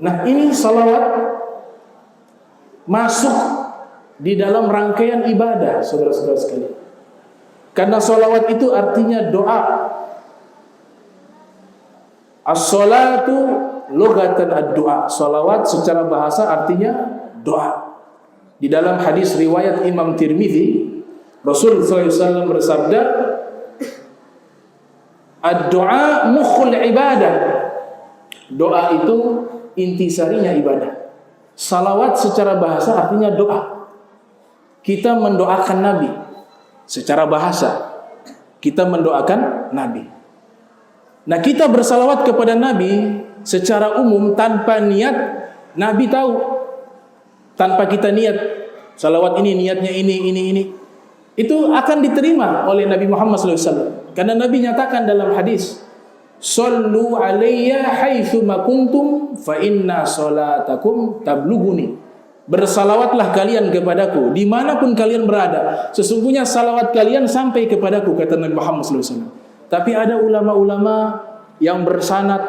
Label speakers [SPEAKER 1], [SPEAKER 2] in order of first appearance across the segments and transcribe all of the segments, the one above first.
[SPEAKER 1] Nah, ini salawat masuk di dalam rangkaian ibadah, saudara-saudara sekalian. Karena salawat itu artinya doa. As-salatu lughatan ad-du'a. Salawat secara bahasa artinya doa. Di dalam hadis riwayat Imam Tirmidzi, Rasul sallallahu alaihi wasallam bersabda, ad-du'a mukhul ibadah. Doa itu intisarinya ibadah. Salawat secara bahasa artinya doa. Kita mendoakan Nabi secara bahasa. Kita mendoakan Nabi. Nah, kita bersalawat kepada Nabi secara umum tanpa niat, Nabi tahu. Tanpa kita niat, salawat ini niatnya ini. Itu akan diterima oleh Nabi Muhammad SAW. Karena Nabi nyatakan dalam hadis, "Sallu alayya haitsu ma kuntum fa inna salatakum tablughuni." Bersalawatlah kalian kepadaku dimanapun kalian berada. Sesungguhnya salawat kalian sampai kepadaku, kata Nabi Muhammad SAW. Tapi ada ulama-ulama yang bersanad,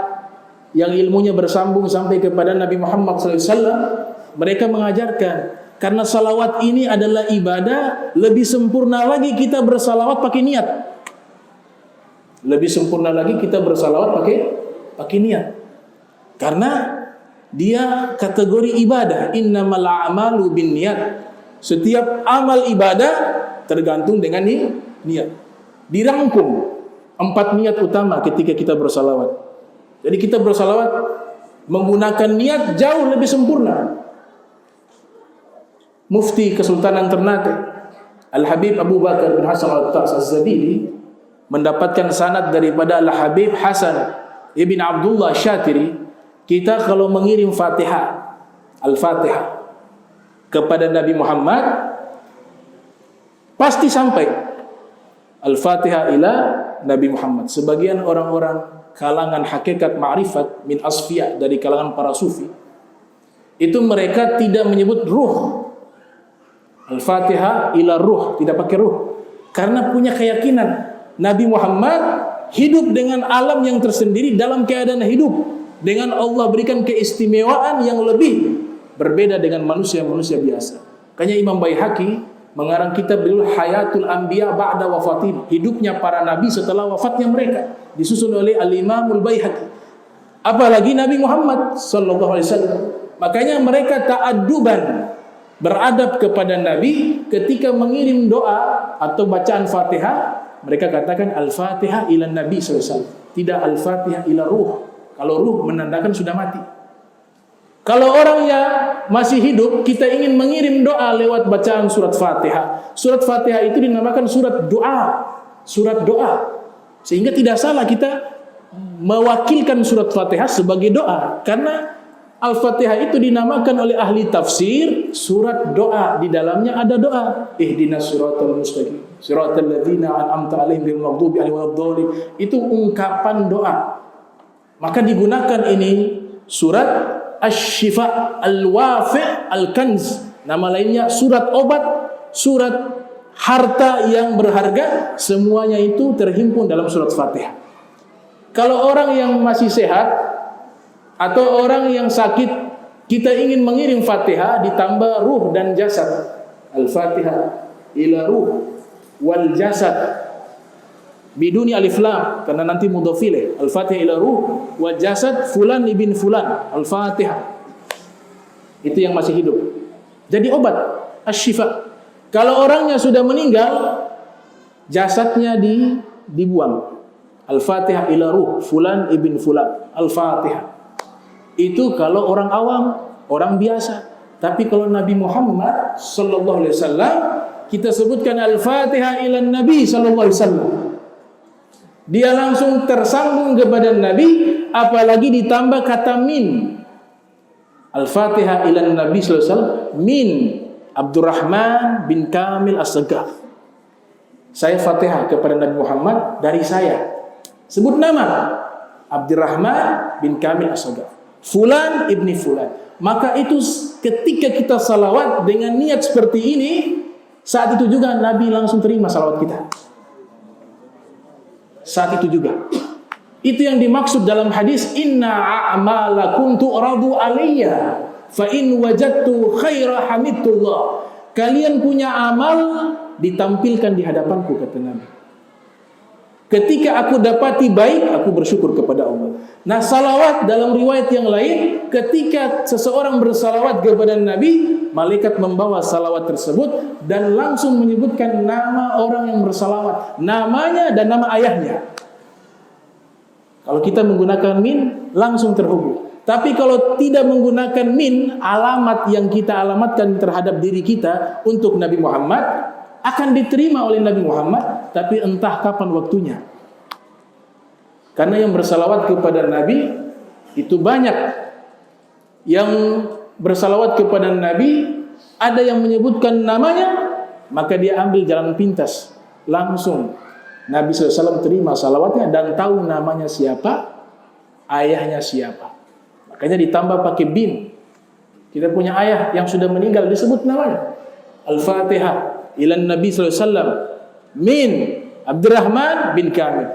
[SPEAKER 1] yang ilmunya bersambung sampai kepada Nabi Muhammad SAW. Mereka mengajarkan, karena salawat ini adalah ibadah, lebih sempurna lagi kita bersalawat pakai niat. Lebih sempurna lagi kita bersalawat pakai niat. Karena dia kategori ibadah. Innamal a'malu binniyat. Setiap amal ibadah tergantung dengan niat. Dirangkum 4 niat utama ketika kita bersalawat. Jadi kita bersalawat menggunakan niat jauh lebih sempurna. Mufti Kesultanan Ternate Al-Habib Abu Bakar bin Hasan Al-Tas Az-Zabidi mendapatkan sanad daripada Al-Habib Hasan Ibn Abdullah Syatiri, kita kalau mengirim Fatihah, Al-Fatihah kepada Nabi Muhammad pasti sampai Al-Fatihah ila Nabi Muhammad. Sebagian orang-orang kalangan hakikat ma'rifat min asfiya, dari kalangan para sufi, itu mereka tidak menyebut ruh. Al-Fatihah ila ruh, tidak pakai ruh. Karena punya keyakinan Nabi Muhammad hidup dengan alam yang tersendiri dalam keadaan hidup, dengan Allah berikan keistimewaan yang lebih berbeda dengan manusia-manusia biasa. Makanya Imam Baihaqi mengarang kitab berjudul Hayatul Anbiya ba'da wafatihim, hidupnya para nabi setelah wafatnya mereka, disusun oleh Al-Imamul Baihaqi. Apalagi Nabi Muhammad sallallahu alaihi wasallam. Makanya mereka ta'adduban, beradab kepada Nabi ketika mengirim doa atau bacaan Fatihah, mereka katakan Al-Fatihah ila Nabi SAW, tidak Al-Fatihah ila ruh. Kalau ruh menandakan sudah mati. Kalau orang yang masih hidup, kita ingin mengirim doa lewat bacaan surat Fatihah. Surat Fatihah itu dinamakan surat doa, surat doa. Sehingga tidak salah kita mewakilkan surat Fatihah sebagai doa, karena Al-Fatihah itu dinamakan oleh ahli tafsir surat doa. Di dalamnya ada doa. Ihdinas siratal mustaqim, siratal ladzina an'amta 'alaihim ghairil maghdubi 'alaihim waladdallin. Itu ungkapan doa. Maka digunakan ini surat Asy-Syifa Al-Wafi' Al-Kanz. Nama lainnya surat obat, surat harta yang berharga. Semuanya itu terhimpun dalam surat Fatihah. Kalau orang yang masih sehat atau orang yang sakit, kita ingin mengirim Fatihah ditambah ruh dan jasad. Al-Fatihah ila ruh wal jasad biduni alif lam, karena nanti mudhafile. Al-Fatihah ila ruh wal jasad fulan ibn fulan. Al-Fatihah. Itu yang masih hidup. Jadi obat, asy-syifa. Kalau orangnya sudah meninggal, jasadnya dibuang. Al-Fatihah ila ruh fulan ibn fulan. Al-Fatihah. Itu kalau orang awam, orang biasa. Tapi kalau Nabi Muhammad sallallahu alaihi wasallam, kita sebutkan Al-Fatihah ila Nabi sallallahu alaihi wasallam. Dia langsung tersambung kepada Nabi, apalagi ditambah kata min. Al-Fatihah ila Nabi sallallahu alaihi wasallam min Abdurrahman bin Kamil As-Sagaf. Saya Fatihah kepada Nabi Muhammad dari saya. Sebut nama Abdurrahman bin Kamil As-Sagaf. Fulan ibni fulan. Maka itu ketika kita salawat dengan niat seperti ini, saat itu juga Nabi langsung terima salawat kita. Saat itu juga. Itu yang dimaksud dalam hadis, inna a'malakum tu'radu alayya fa in wajadtu khaira hamidullah. Kalian punya amal ditampilkan di hadapanku, kata Nabi. Ketika aku dapati baik, aku bersyukur kepada Allah. Nah, salawat dalam riwayat yang lain, ketika seseorang bersalawat kepada Nabi, malaikat membawa salawat tersebut dan langsung menyebutkan nama orang yang bersalawat, namanya dan nama ayahnya. Kalau kita menggunakan min, langsung terhubung. Tapi kalau tidak menggunakan min, alamat yang kita alamatkan terhadap diri kita untuk Nabi Muhammad akan diterima oleh Nabi Muhammad, tapi entah kapan waktunya. Karena yang bersalawat kepada Nabi itu banyak. Yang bersalawat kepada Nabi, ada yang menyebutkan namanya, maka dia ambil jalan pintas. Langsung Nabi SAW terima salawatnya dan tahu namanya siapa, ayahnya siapa. Makanya ditambah pakai bin. Kita punya ayah yang sudah meninggal, disebut namanya. Al-Fatihah ilan Nabi SAW min Abdurrahman bin Kamil,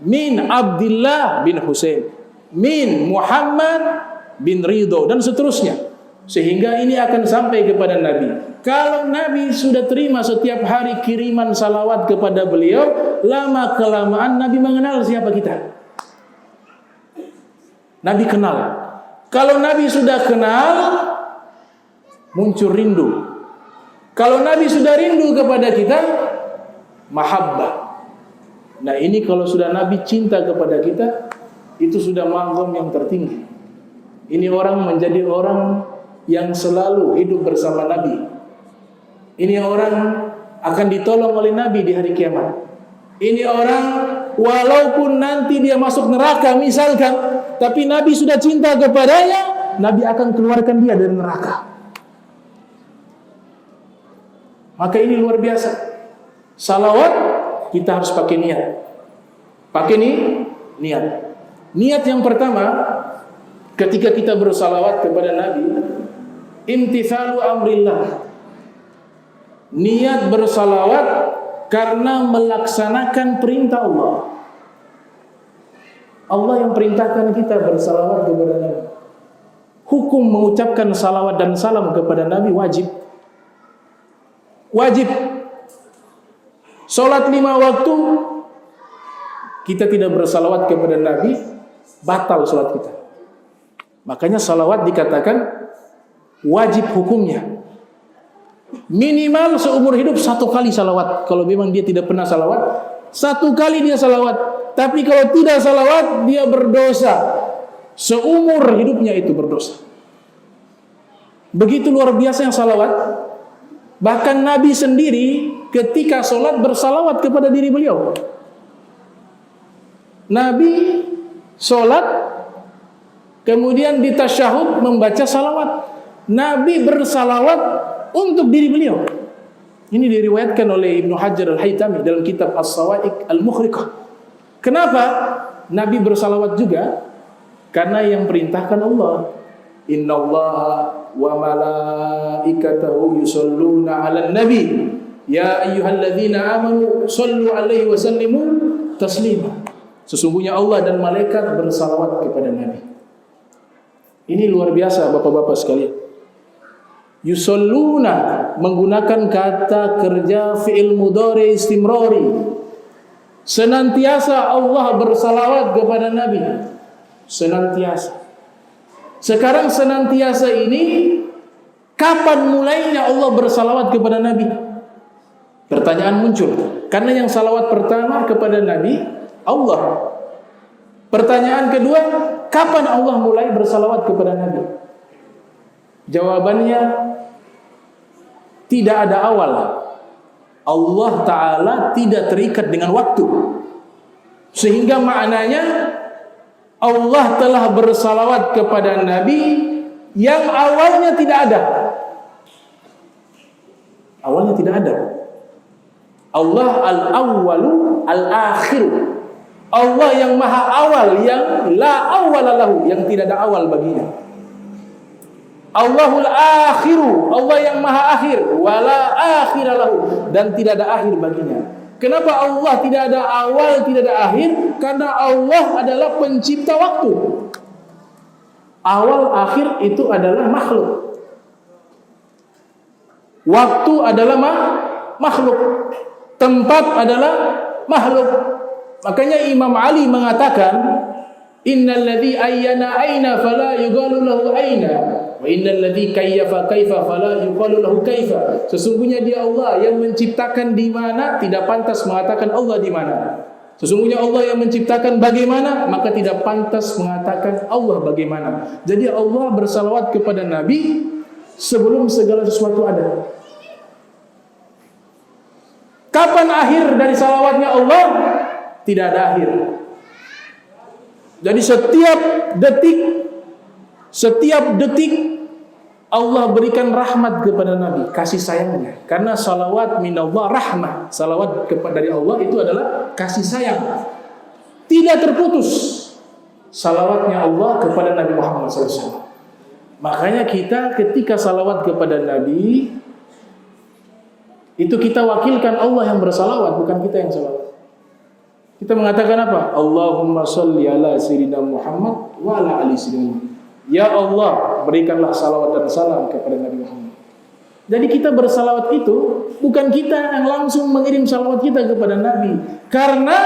[SPEAKER 1] min Abdullah bin Husain, min Muhammad bin Ridho, dan seterusnya. Sehingga ini akan sampai kepada Nabi. Kalau Nabi sudah terima setiap hari kiriman salawat kepada beliau, lama-kelamaan Nabi mengenal siapa kita. Nabi kenal. Kalau Nabi sudah kenal, muncul rindu. Kalau Nabi sudah rindu kepada kita, mahabbah. Nah, ini kalau sudah Nabi cinta kepada kita, itu sudah maqam yang tertinggi. Ini orang menjadi orang yang selalu hidup bersama Nabi. Ini orang akan ditolong oleh Nabi di hari kiamat. Ini orang walaupun nanti dia masuk neraka misalkan, tapi Nabi sudah cinta kepadanya, Nabi akan keluarkan dia dari neraka. Maka ini luar biasa. Salawat kita harus pakai niat. Pakai niat. Niat yang pertama, ketika kita bersalawat kepada Nabi, imtithalu amrillah. Niat bersalawat karena melaksanakan perintah Allah. Allah yang perintahkan kita bersalawat kepada Nabi. Hukum mengucapkan salawat dan salam kepada Nabi wajib. Wajib. Salat 5 waktu kita tidak bersalawat kepada Nabi, batal salat kita. Makanya salawat dikatakan wajib hukumnya. Minimal seumur hidup 1 kali salawat. Kalau memang dia tidak pernah salawat, 1 kali dia salawat. Tapi kalau tidak salawat, dia berdosa. Seumur hidupnya itu berdosa. Begitu luar biasa yang salawat. Bahkan Nabi sendiri ketika sholat bersalawat kepada diri beliau. Nabi sholat, kemudian di tasyahud membaca salawat. Nabi bersalawat untuk diri beliau. Ini diriwayatkan oleh Ibnu Hajar Al-Haytami dalam kitab As-Sawa'iq Al-Mukhriqah. Kenapa Nabi bersalawat juga? Karena yang perintahkan Allah. Innallaha wa malaikatahu yusholluna 'alan nabi ya ayyuhalladzina amanu shallu 'alaihi wa sallimu taslima. Sesungguhnya Allah dan malaikat bersalawat kepada Nabi. Ini luar biasa Bapak-bapak sekalian. Yusholluna menggunakan kata kerja fi'il mudhari istimrari. Senantiasa Allah bersalawat kepada Nabi. Senantiasa. Sekarang senantiasa ini kapan mulainya Allah bersalawat kepada Nabi? Pertanyaan muncul. Karena yang salawat pertama kepada Nabi Allah. Pertanyaan kedua, kapan Allah mulai bersalawat kepada Nabi? Jawabannya tidak ada awal. Allah Ta'ala tidak terikat dengan waktu. Sehingga maknanya Allah telah bersalawat kepada Nabi yang awalnya tidak ada. Awalnya tidak ada. Allah al-awwalu al-akhiru. Allah yang maha awal, yang la awwala lahu, yang tidak ada awal baginya. Allahul akhiru, Allah yang maha akhir, wala akhira lahu, dan tidak ada akhir baginya. Kenapa Allah tidak ada awal, tidak ada akhir? Karena Allah adalah pencipta waktu. Awal akhir itu adalah makhluk. Waktu adalah makhluk. Tempat adalah makhluk. Makanya Imam Ali mengatakan, innal ladzi ayyana aina fala yuqalu lahu aina, wa innal ladzi kayyafa kaifa fala yuqalu lahu kaifa. Sesungguhnya dia Allah yang menciptakan di mana, tidak pantas mengatakan Allah di mana. Sesungguhnya Allah yang menciptakan bagaimana, maka tidak pantas mengatakan Allah bagaimana. Jadi Allah bersalawat kepada Nabi sebelum segala sesuatu ada. Kapan akhir dari salawatnya Allah? Tidak ada akhir. Jadi setiap detik Allah berikan rahmat kepada Nabi, kasih sayangnya. Karena salawat minallah rahmah, salawat dari Allah itu adalah kasih sayang. Tidak terputus salawatnya Allah kepada Nabi Muhammad SAW. Makanya kita ketika salawat kepada Nabi, itu kita wakilkan Allah yang bersalawat, bukan kita yang salawat. Kita mengatakan apa? Allahumma sholli ala sayyidina Muhammad wa ala ali sayyidina Muhammad. Ya Allah, berikanlah salawat dan salam kepada Nabi Muhammad. Jadi kita bersalawat itu bukan kita yang langsung mengirim salawat kita kepada Nabi, karena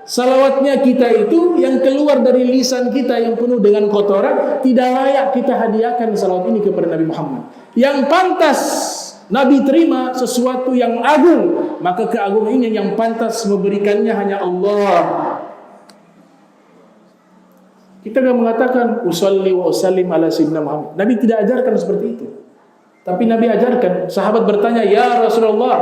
[SPEAKER 1] salawatnya kita itu yang keluar dari lisan kita yang penuh dengan kotoran, tidak layak kita hadiahkan salawat ini kepada Nabi Muhammad. Yang pantas Nabi terima sesuatu yang agung, maka keagungan ini yang pantas memberikannya hanya Allah. Kita tidak mengatakan usolli wa usallim ala sayyidina Muhammad. Nabi tidak ajarkan seperti itu. Tapi Nabi ajarkan. Sahabat bertanya, ya Rasulullah,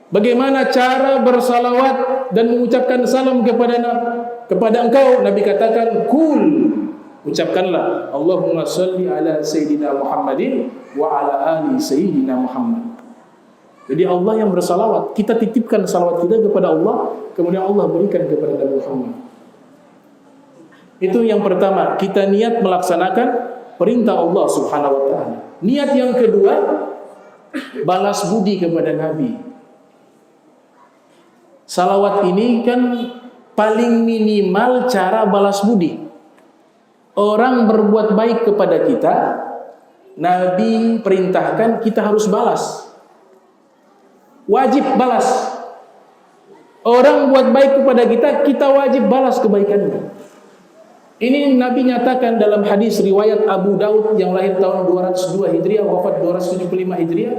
[SPEAKER 1] bagaimana cara bersalawat dan mengucapkan salam kepada engkau? Nabi katakan, kul, ucapkanlah Allahumma sholli ala sayyidina Muhammadin wa ala ali sayyidina Muhammad. Jadi Allah yang bersalawat, kita titipkan salawat kita kepada Allah, kemudian Allah berikan kepada Nabi Muhammad. Itu yang pertama, kita niat melaksanakan perintah Allah Subhanahu wa taala. Niat yang kedua, balas budi kepada Nabi. Salawat ini kan paling minimal cara balas budi. Orang berbuat baik kepada kita, Nabi perintahkan kita harus balas. Wajib balas. Orang buat baik kepada kita, kita wajib balas kebaikannya. Ini Nabi nyatakan dalam hadis riwayat Abu Daud yang lahir tahun 202 Hijriah, wafat 275 Hijriah.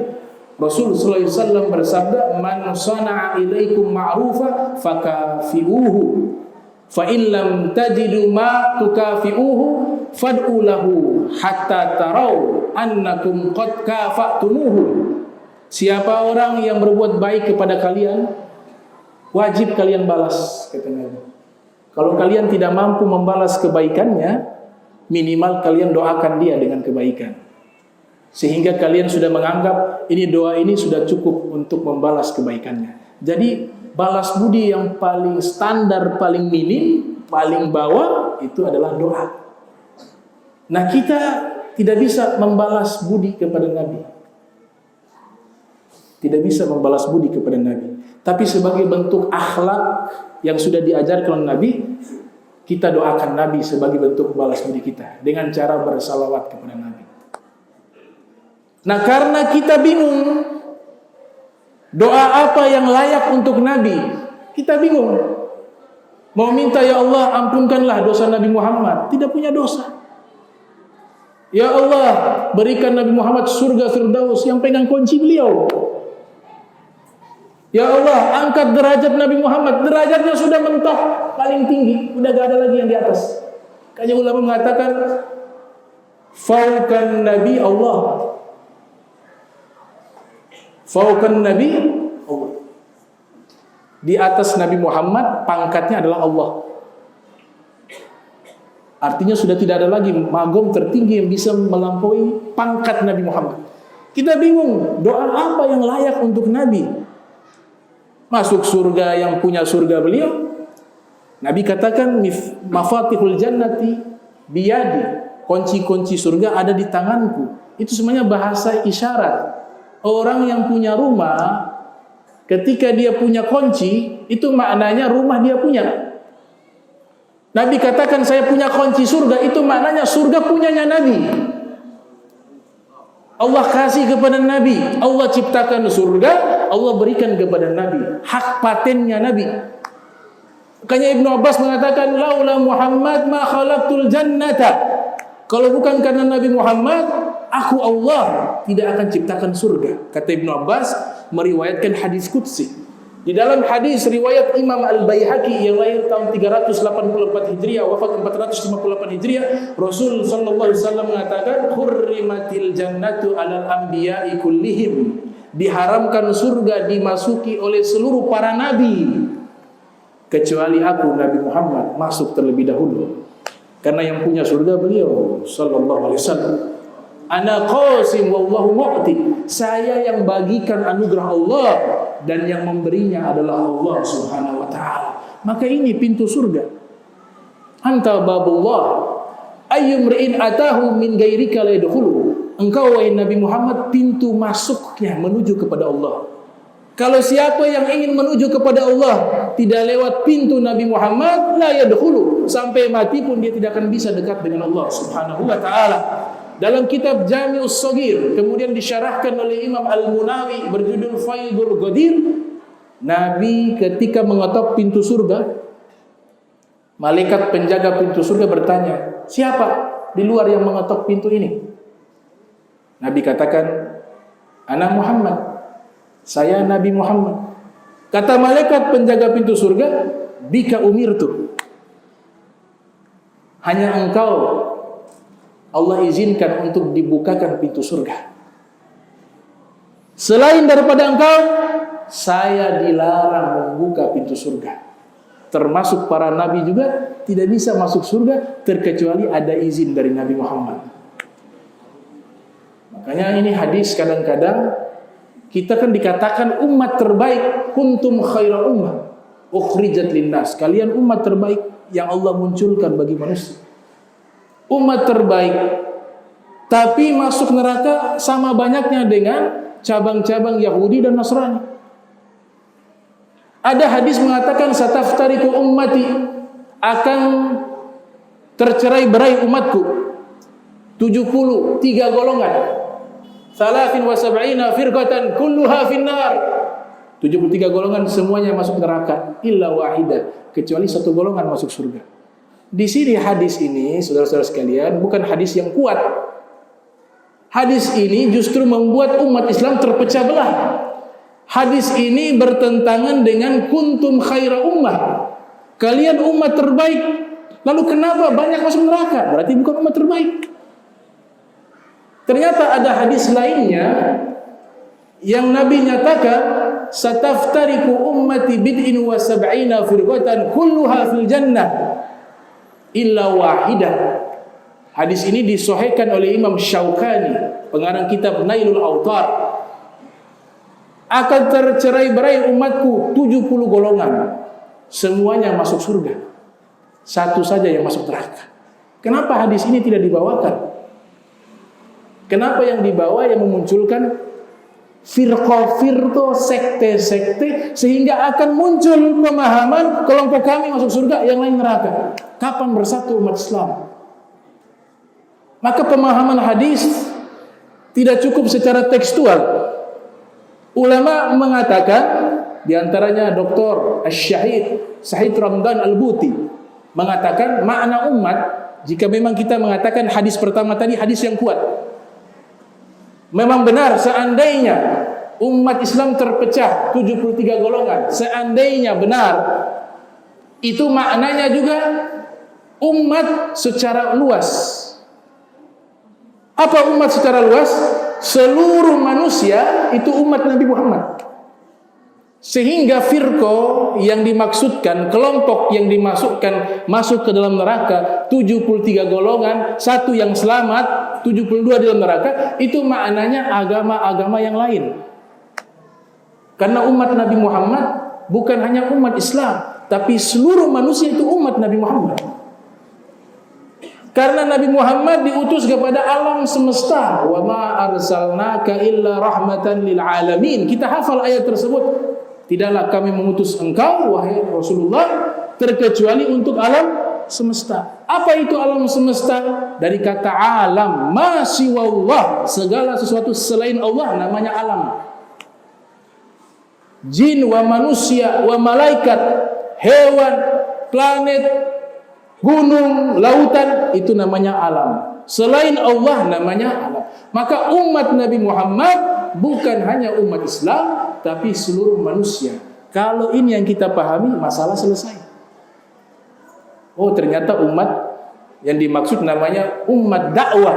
[SPEAKER 1] Rasul sallallahu alaihi wasallam bersabda, "Man sana'a ilaikum ma'rufa fakafi'uhu, fa in lam tajidu ma tukafi'uhu fad'u lahu hatta tarau annakum qad kafa'tumuhu." Siapa orang yang berbuat baik kepada kalian, wajib kalian balas, kata Nabi. Kalau kalian tidak mampu membalas kebaikannya, minimal kalian doakan dia dengan kebaikan. Sehingga kalian sudah menganggap ini doa ini sudah cukup untuk membalas kebaikannya. Jadi balas budi yang paling standar, paling minim, paling bawah itu adalah doa. Nah, kita tidak bisa membalas budi kepada Nabi. Tidak bisa membalas budi kepada Nabi. Tapi sebagai bentuk akhlak yang sudah diajarkan oleh Nabi, kita doakan Nabi sebagai bentuk balas budi kita dengan cara bersalawat kepada Nabi. Nah, karena kita bingung doa apa yang layak untuk Nabi, kita bingung. Mau minta, ya Allah ampunkanlah dosa Nabi Muhammad, tidak punya dosa. Ya Allah berikan Nabi Muhammad surga Firdaus, yang pegang kunci beliau. Ya Allah, angkat derajat Nabi Muhammad. Derajatnya sudah mentok paling tinggi, udah gak ada lagi yang di atas. Kayaknya ulama mengatakan fauqan Nabi Allah. Fauqan Nabi Allah. Di atas Nabi Muhammad pangkatnya adalah Allah. Artinya sudah tidak ada lagi magom tertinggi yang bisa melampaui pangkat Nabi Muhammad. Kita bingung, doa apa yang layak untuk Nabi? Masuk surga yang punya surga beliau. Nabi katakan mafatihul jannati biyadi, kunci-kunci surga ada di tanganku. Itu semuanya bahasa isyarat. Orang yang punya rumah ketika dia punya kunci, itu maknanya rumah dia punya. Nabi katakan saya punya kunci surga, itu maknanya surga punyanya Nabi. Allah kasih kepada Nabi, Allah ciptakan surga, Allah berikan kepada Nabi, hak patennya Nabi. Makanya Ibnu Abbas mengatakan, laula Muhammad ma khalaqtul jannata. Kalau bukan karena Nabi Muhammad, aku Allah tidak akan ciptakan surga. Kata Ibnu Abbas meriwayatkan hadis qudsi. Di dalam hadis riwayat Imam Al-Baihaqi yang lahir tahun 384 Hijriah, wafat 458 Hijriah, Rasul sallallahu alaihi wasallam mengatakan, hurrimatil jannatu 'alal anbiya'i kullihim. Diharamkan surga dimasuki oleh seluruh para nabi, kecuali aku Nabi Muhammad masuk terlebih dahulu. Karena yang punya surga beliau sallallahu alaihi wasallam. Ana qasim wallahu mu'ti. Saya yang bagikan anugerah Allah dan yang memberinya adalah Allah Subhanahu wa taala. Maka ini pintu surga. Anta babullah. Ayyumri'in atahu min ghairika la yadkhulu. Engkau wahai Nabi Muhammad pintu masuknya menuju kepada Allah. Kalau siapa yang ingin menuju kepada Allah tidak lewat pintu Nabi Muhammad, la yadkhulu, sampai mati pun dia tidak akan bisa dekat dengan Allah Subhanahu wa taala. Dalam kitab Jami'us Shaghir, kemudian disyarahkan oleh Imam Al-Munawi berjudul Faidul Qadir, Nabi ketika mengetok pintu surga, malaikat penjaga pintu surga bertanya, siapa di luar yang mengetok pintu ini? Nabi katakan, ana Muhammad, saya Nabi Muhammad. Kata malaikat penjaga pintu surga, bika umirtu, hanya engkau Allah izinkan untuk dibukakan pintu surga. Selain daripada engkau, saya dilarang membuka pintu surga. Termasuk para nabi juga tidak bisa masuk surga terkecuali ada izin dari Nabi Muhammad. Makanya ini hadis kadang-kadang kita kan dikatakan umat terbaik, kuntum khaira ummah ukhrijat linnas. Kalian umat terbaik yang Allah munculkan bagi manusia. Umat terbaik, tapi masuk neraka sama banyaknya dengan cabang-cabang Yahudi dan Nasrani. Ada hadis mengatakan sataftariku ummati, akan tercerai-berai umatku 73 golongan. 73 firqatan kulluha finnar. 73 golongan semuanya masuk neraka illa wahidah, kecuali satu golongan masuk surga. Di sini hadis ini, saudara-saudara sekalian, bukan hadis yang kuat. Hadis ini justru membuat umat Islam terpecah belah. Hadis ini bertentangan dengan kuntum khaira ummah. Kalian umat terbaik. Lalu kenapa banyak masuk neraka? Berarti bukan umat terbaik. Ternyata ada hadis lainnya yang Nabi nyatakan, sataftariku ummati bid'in wa sab'ina firqatan kulluha fil jannah illa wahidah. Hadis ini disahihkan oleh Imam Syaukani, pengarang kitab Nailul Autar. Akan tercerai-berai umatku 70 golongan, semuanya masuk surga, satu saja yang masuk neraka. Kenapa hadis ini tidak dibawakan? Kenapa yang dibawa yang memunculkan firqah-firqah, sekte-sekte, sehingga akan muncul pemahaman kelompok kami masuk surga, yang lain neraka. Kapan bersatu umat Islam? Maka pemahaman hadis tidak cukup secara tekstual. Ulama mengatakan, diantaranya Dr. Asy-Syahid Sa'id Ramdan Al-Buti mengatakan makna umat, jika memang kita mengatakan hadis pertama tadi hadis yang kuat, memang benar seandainya umat Islam terpecah 73 golongan, seandainya benar, itu maknanya juga umat secara luas. Apa umat secara luas? Seluruh manusia itu umat Nabi Muhammad. Sehingga firqah yang dimaksudkan, kelompok yang dimasukkan masuk ke dalam neraka 73 golongan, satu yang selamat, 72 di dalam neraka, itu maknanya agama-agama yang lain. Karena umat Nabi Muhammad bukan hanya umat Islam, tapi seluruh manusia itu umat Nabi Muhammad. Karena Nabi Muhammad diutus kepada alam semesta, wa ma arsalnaka illa rahmatan lil alamin. Kita hafal ayat tersebut. tidaklah kami mengutus engkau wahai Rasulullah terkecuali untuk alam semesta. Apa itu alam semesta? Dari kata alam, ma siwallah, segala sesuatu selain Allah namanya alam. Jin wa manusia wa malaikat, hewan, planet, gunung, lautan, itu namanya alam. Selain Allah namanya alam. Maka umat Nabi Muhammad bukan hanya umat Islam, tapi seluruh manusia. Kalau ini yang kita pahami, masalah selesai. Oh, ternyata umat yang dimaksud namanya umat dakwah,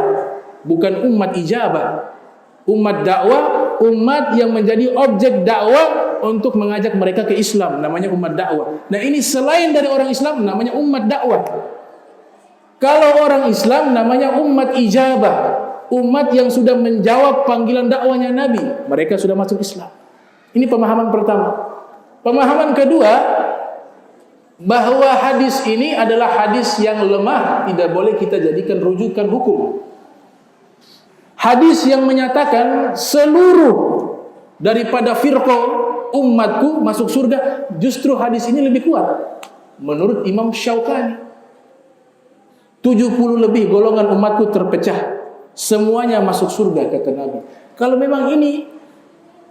[SPEAKER 1] bukan umat ijabah. Umat dakwah, umat yang menjadi objek dakwah untuk mengajak mereka ke Islam, namanya umat dakwah. Nah, ini selain dari orang Islam namanya umat dakwah. Kalau orang Islam namanya umat ijabah, umat yang sudah menjawab panggilan dakwahnya Nabi, mereka sudah masuk Islam. Ini pemahaman pertama. Pemahaman kedua, bahwa hadis ini adalah hadis yang lemah, tidak boleh kita jadikan rujukan hukum. Hadis yang menyatakan seluruh daripada firqah umatku masuk surga, justru hadis ini lebih kuat. Menurut Imam Syaukani, 70 lebih golongan umatku terpecah, semuanya masuk surga, kata Nabi. Kalau memang ini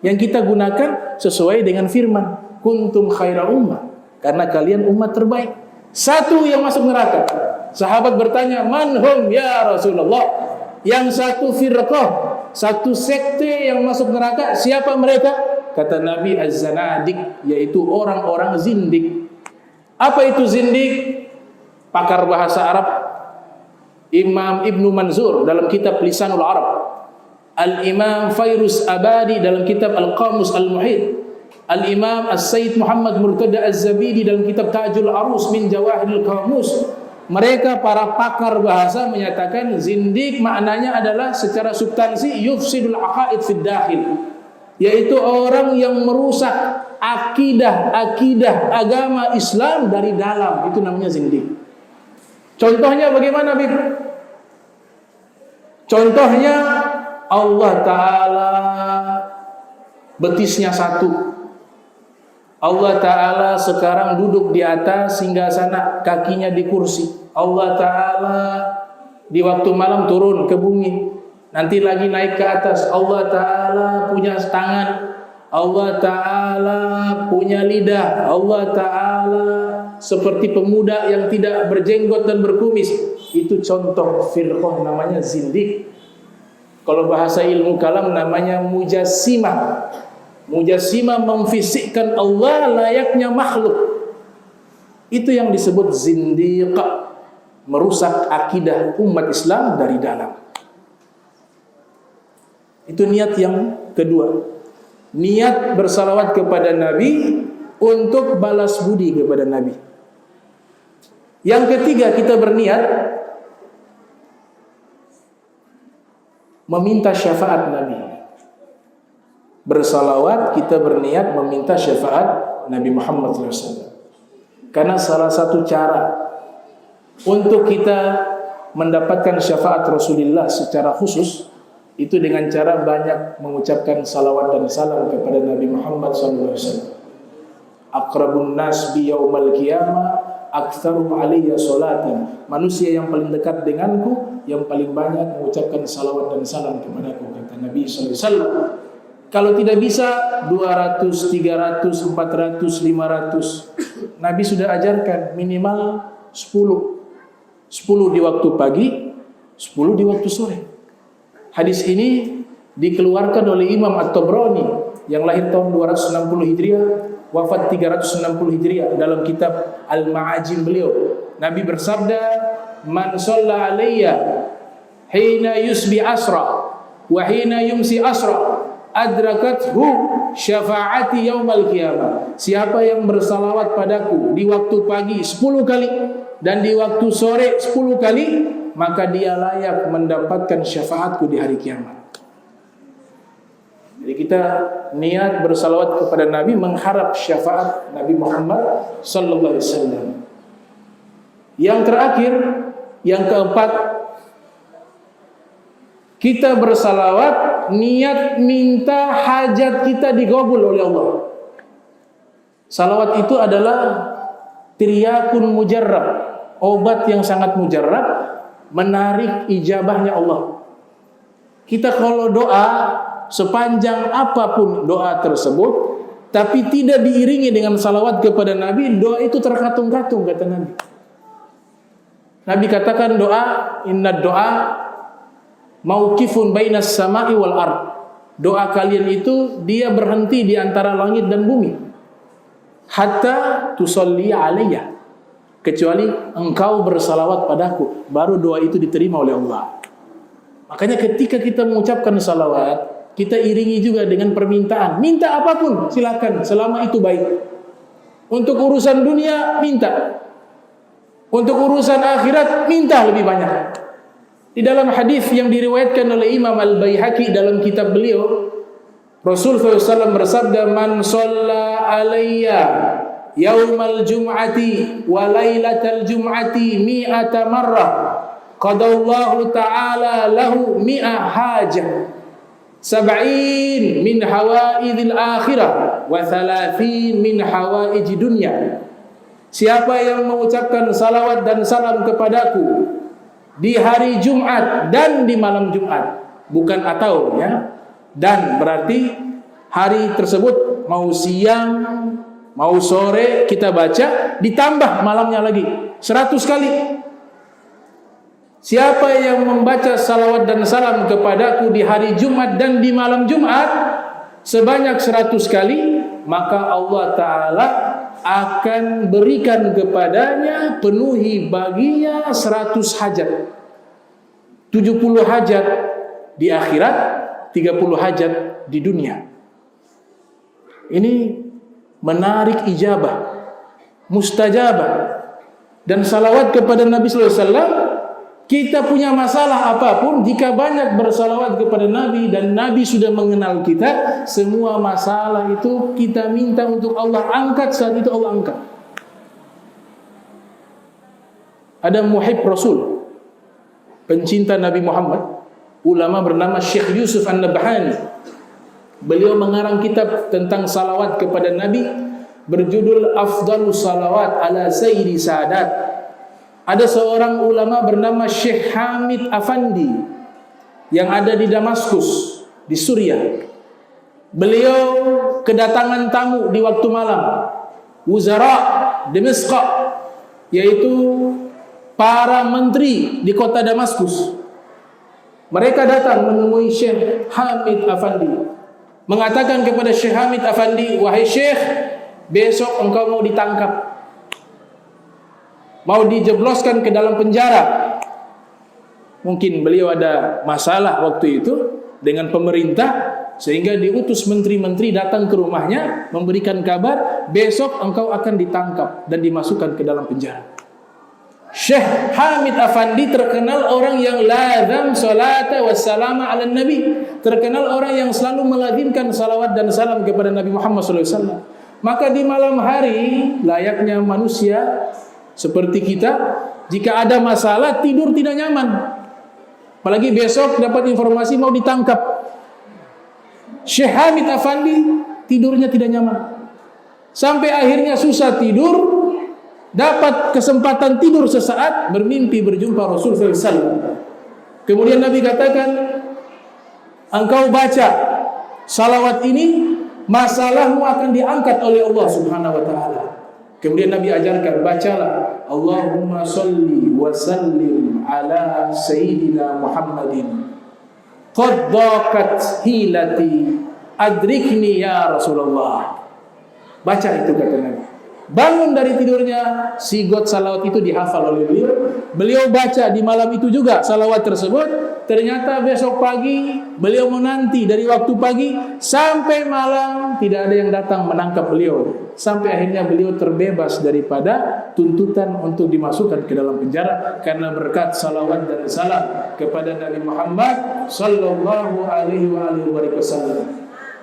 [SPEAKER 1] yang kita gunakan sesuai dengan firman, kuntum khaira ummah, karena kalian umat terbaik. Satu yang masuk neraka. Sahabat bertanya, manhum ya Rasulullah? Yang satu firqah, satu sekte yang masuk neraka, siapa mereka? Kata Nabi, az-zanadik, yaitu orang-orang zindik. Apa itu zindik? Pakar bahasa Arab Imam Ibnu Manzur dalam kitab Lisanul Arab, Al-Imam Fairuz Abadi dalam kitab Al-Qamus Al-Muhit, Al-Imam As-Sayyid Muhammad Murtada Az-Zabidi dalam kitab Tajul Arus min Jawahiril Qamus. Mereka para pakar bahasa menyatakan zindik maknanya adalah secara substansi yufsidul aqaid fid dakhil, yaitu orang yang merusak akidah agama Islam dari dalam, itu namanya zindik. Contohnya bagaimana, Bib? Contohnya Allah Ta'ala betisnya satu. Allah Ta'ala sekarang duduk di atas singgasana, kakinya di kursi. Allah Ta'ala di waktu malam turun ke bumi, nanti lagi naik ke atas. Allah Ta'ala punya tangan, Allah Ta'ala punya lidah, Allah Ta'ala seperti pemuda yang tidak berjenggot dan berkumis. Itu contoh firqah, namanya zindik. Kalau bahasa ilmu kalam namanya mujassimah. Mujassimah memfisikkan Allah layaknya makhluk. Itu yang disebut zindiq, merusak akidah umat Islam dari dalam. Itu niat yang kedua. Niat bersalawat kepada Nabi untuk balas budi kepada Nabi. Yang ketiga, kita berniat meminta syafaat Nabi. Bersalawat, kita berniat meminta syafaat Nabi Muhammad SAW. Karena salah satu cara untuk kita mendapatkan syafaat Rasulullah secara khusus, itu dengan cara banyak mengucapkan salawat dan salam kepada Nabi Muhammad SAW. Aqrabun nas bi yaumal qiyamah aktsarum alayya salatan. Manusia yang paling dekat denganku, yang paling banyak mengucapkan salawat dan salam kepadaku, kata Nabi SAW. Kalau tidak bisa 200, 300, 400, 500. Nabi sudah ajarkan minimal 10. 10 di waktu pagi, 10 di waktu sore. Hadis ini dikeluarkan oleh Imam At-Tabrani yang lahir tahun 260 Hijriah, wafat 360 Hijriah, dalam kitab Al-Ma'ajim beliau. Nabi bersabda, "Man shalla alayya hina yusbi asra wa hina yumsi asra adrakathu syafaati yaumal qiyamah." Siapa yang bersalawat padaku di waktu pagi 10 kali dan di waktu sore 10 kali, maka dia layak mendapatkan syafaatku di hari kiamat. Jadi kita niat bersalawat kepada Nabi, mengharap syafaat Nabi Muhammad sallallahu alaihi wasallam. Yang terakhir, yang keempat, kita bersalawat niat minta hajat kita digabul oleh Allah. Salawat itu adalah tiryakun mujarrab, obat yang sangat mujarrab, menarik ijabahnya Allah. Kita kalau doa, sepanjang apapun doa tersebut, tapi tidak diiringi dengan salawat kepada Nabi, doa itu terkatung-katung, kata Nabi. Nabi katakan doa, inna doa mauqifun bainas sama'i wal ard. Doa kalian itu dia berhenti di antara langit dan bumi. Hatta tusalli alayya, kecuali engkau bersalawat padaku, baru doa itu diterima oleh Allah. Makanya ketika kita mengucapkan salawat, kita iringi juga dengan permintaan. Minta apapun silakan, selama itu baik. Untuk urusan dunia minta, untuk urusan akhirat minta lebih banyak. Di dalam hadis yang diriwayatkan oleh Imam Al-Baihaqi dalam kitab beliau, Rasul SAW bersabda, man shalla alayya yaumal jum'ati wa lailatal jum'ati mi'ata marrah qadallahu ta'ala lahu mi'a hajah sab'in min hawaidil akhirah wa thalathin min hawaij dunya. Siapa yang mengucapkan salawat dan salam kepadaku di hari Jumat dan di malam Jumat, bukan atau ya, dan berarti hari tersebut mau siang mau sore kita baca, ditambah malamnya lagi 100 kali. Siapa yang membaca salawat dan salam kepadaku di hari Jumat dan di malam Jumat sebanyak 100 kali, maka Allah Ta'ala akan berikan kepadanya, penuhi baginya 100 hajat. 70 hajat di akhirat, 30 hajat di dunia. Ini menarik ijabah, mustajabah. Dan salawat kepada Nabi sallallahu alaihi wasallam, kita punya masalah apapun, jika banyak bersalawat kepada Nabi dan Nabi sudah mengenal kita, semua masalah itu kita minta untuk Allah angkat, saat itu Allah angkat. Ada muhib Rasul, pencinta Nabi Muhammad, ulama bernama Syekh Yusuf An-Nabhani. Beliau mengarang kitab tentang salawat kepada Nabi berjudul Afdalus Salawat ala Sayyidi Sadat. Ada seorang ulama bernama Syekh Hamid Afandi yang ada di Damaskus, di Suriah. Beliau kedatangan tamu di waktu malam, wuzara Damaskus, yaitu para menteri di kota Damaskus. Mereka datang menemui Syekh Hamid Afandi, mengatakan kepada Syekh Hamid Afandi, wahai Syekh, besok engkau mau ditangkap, mau dijebloskan ke dalam penjara. Mungkin beliau ada masalah waktu itu dengan pemerintah, sehingga diutus menteri-menteri datang ke rumahnya memberikan kabar, besok engkau akan ditangkap dan dimasukkan ke dalam penjara. Syekh Hamid Afandi terkenal orang yang lazam salata wassalama ala nabi, terkenal orang yang selalu melazimkan salawat dan salam kepada Nabi Muhammad SAW. Maka di malam hari, layaknya manusia seperti kita, jika ada masalah tidur tidak nyaman, apalagi besok dapat informasi mau ditangkap. Syekh Hamid Afandi tidurnya tidak nyaman, sampai akhirnya susah tidur. Dapat kesempatan tidur sesaat, bermimpi berjumpa Rasul SAW. Kemudian Nabi katakan, engkau baca salawat ini, masalahmu akan diangkat oleh Allah Subhanahu wa Ta'ala. Kemudian Nabi ajarkan, bacalah Allahumma salli wa sallim ala Sayyidina Muhammadin qad dhaqat hilati adrikni ya Rasulullah. Baca itu, kata Nabi. Bangun dari tidurnya, sigot salawat itu dihafal oleh beliau. Beliau baca di malam itu juga salawat tersebut. Ternyata besok pagi beliau menanti dari waktu pagi sampai malam, tidak ada yang datang menangkap beliau. Sampai akhirnya beliau terbebas daripada tuntutan untuk dimasukkan ke dalam penjara, karena berkat salawat dan salam kepada Nabi Muhammad sallallahu alaihi wasallam.